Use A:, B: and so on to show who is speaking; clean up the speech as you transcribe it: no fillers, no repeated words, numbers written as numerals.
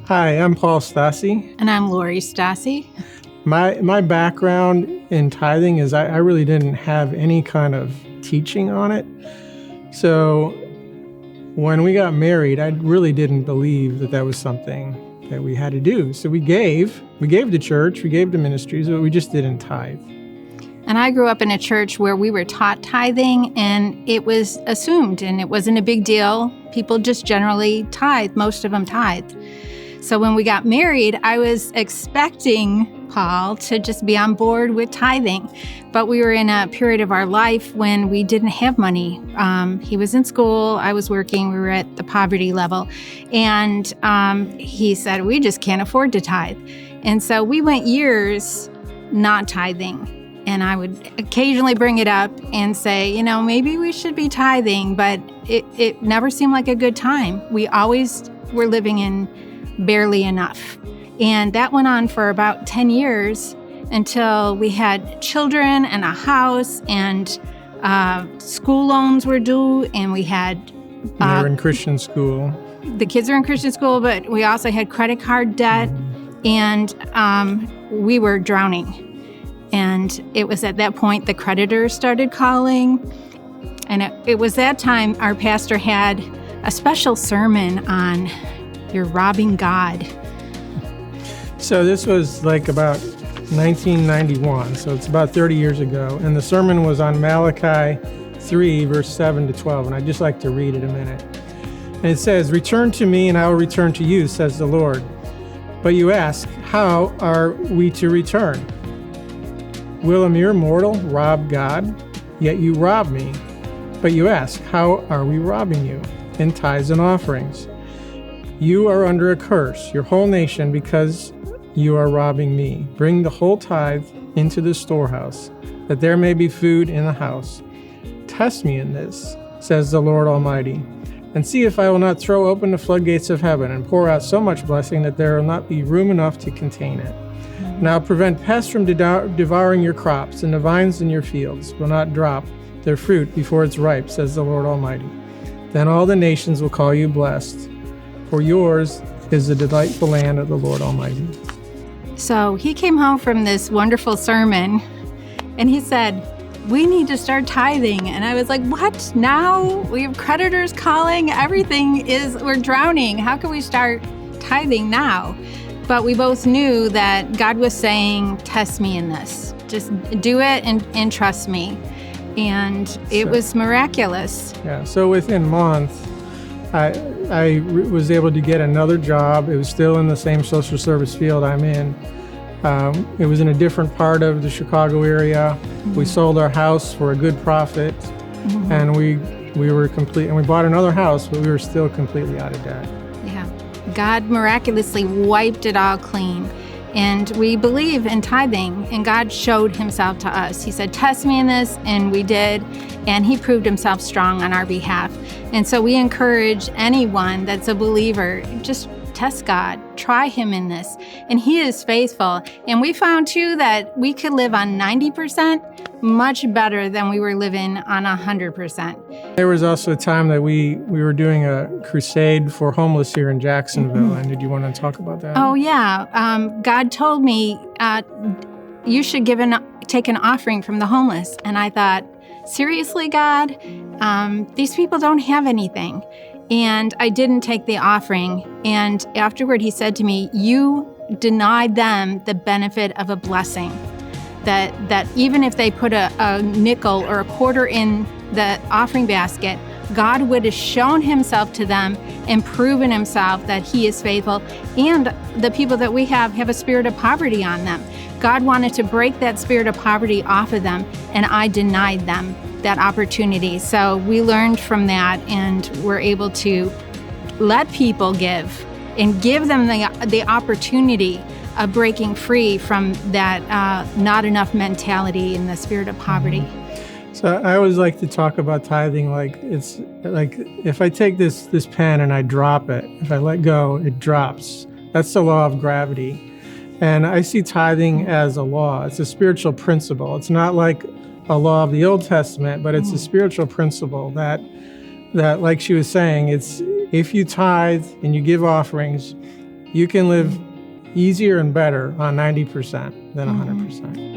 A: Hi, I'm Paul Stasi.
B: And I'm Laurie Stasi.
A: My background in tithing is I really didn't have any kind of teaching on it. So when we got married, I really didn't believe that was something that we had to do. So we gave to church, we gave to ministries, but we just didn't tithe.
B: And I grew up in a church where we were taught tithing, and it was assumed, and it wasn't a big deal. People just generally tithe. Most of them tithe. So when we got married, I was expecting Paul to just be on board with tithing. But we were in a period of our life when we didn't have money. He was in school, I was working, we were at the poverty level. And he said, we just can't afford to tithe. And so we went years not tithing. And I would occasionally bring it up and say, maybe we should be tithing, but it never seemed like a good time. We always were living in barely enough. And that went on for about 10 years until we had children and a house, and school loans were due, and we had...
A: they were in Christian school.
B: The kids were in Christian school, but we also had credit card debt, and we were drowning. And it was at that point the creditors started calling. And it was that time our pastor had a special sermon on you're robbing God.
A: So this was like about 1991, so it's about 30 years ago. And the sermon was on Malachi 3, verse 7 to 12. And I'd just like to read it a minute. And it says, "Return to me and I will return to you, says the Lord. But you ask, how are we to return? Will a mere mortal rob God? Yet you rob me. But you ask, how are we robbing you? In tithes and offerings. You are under a curse, your whole nation, because you are robbing me. Bring the whole tithe into the storehouse, that there may be food in the house. Test me in this, says the Lord Almighty, and see if I will not throw open the floodgates of heaven and pour out so much blessing that there will not be room enough to contain it. And I'll prevent pests from devouring your crops, and the vines in your fields will not drop their fruit before it's ripe, says the Lord Almighty. Then all the nations will call you blessed, for yours is the delightful land of the Lord Almighty."
B: So he came home from this wonderful sermon, and he said, we need to start tithing. And I was like, what? Now? We have creditors calling. We're drowning. How can we start tithing now? But we both knew that God was saying, test me in this. Just do it and trust me. And it was miraculous.
A: Yeah, so within a month, I was able to get another job. It was still in the same social service field I'm in. It was in a different part of the Chicago area. Mm-hmm. We sold our house for a good profit, mm-hmm. and we were complete. And we bought another house, but we were still completely out of debt.
B: Yeah, God miraculously wiped it all clean. And we believe in tithing, and God showed himself to us. He said, test me in this, and we did, and he proved himself strong on our behalf. And so we encourage anyone that's a believer, just test God, try him in this, and he is faithful. And we found too that we could live on 90% much better than we were living on 100%.
A: There was also a time that we were doing a crusade for homeless here in Jacksonville. Mm-hmm. And did you want to talk about that?
B: Oh yeah, God told me you should take an offering from the homeless, and I thought, seriously, God, these people don't have anything. And I didn't take the offering. And afterward, he said to me, you denied them the benefit of a blessing. That even if they put a nickel or a quarter in the offering basket, God would have shown himself to them and proven himself that he is faithful. And the people that we have a spirit of poverty on them. God wanted to break that spirit of poverty off of them, and I denied them that opportunity. So we learned from that, and we're able to let people give and give them the opportunity of breaking free from that not enough mentality and the spirit of poverty.
A: So I always like to talk about tithing like it's like if I take this pen and I drop it, if I let go, it drops. That's the law of gravity. And I see tithing as a law. It's a spiritual principle. It's not like a law of the Old Testament, but it's a spiritual principle that like she was saying, it's if you tithe and you give offerings, You can live easier and better on 90% than 100%.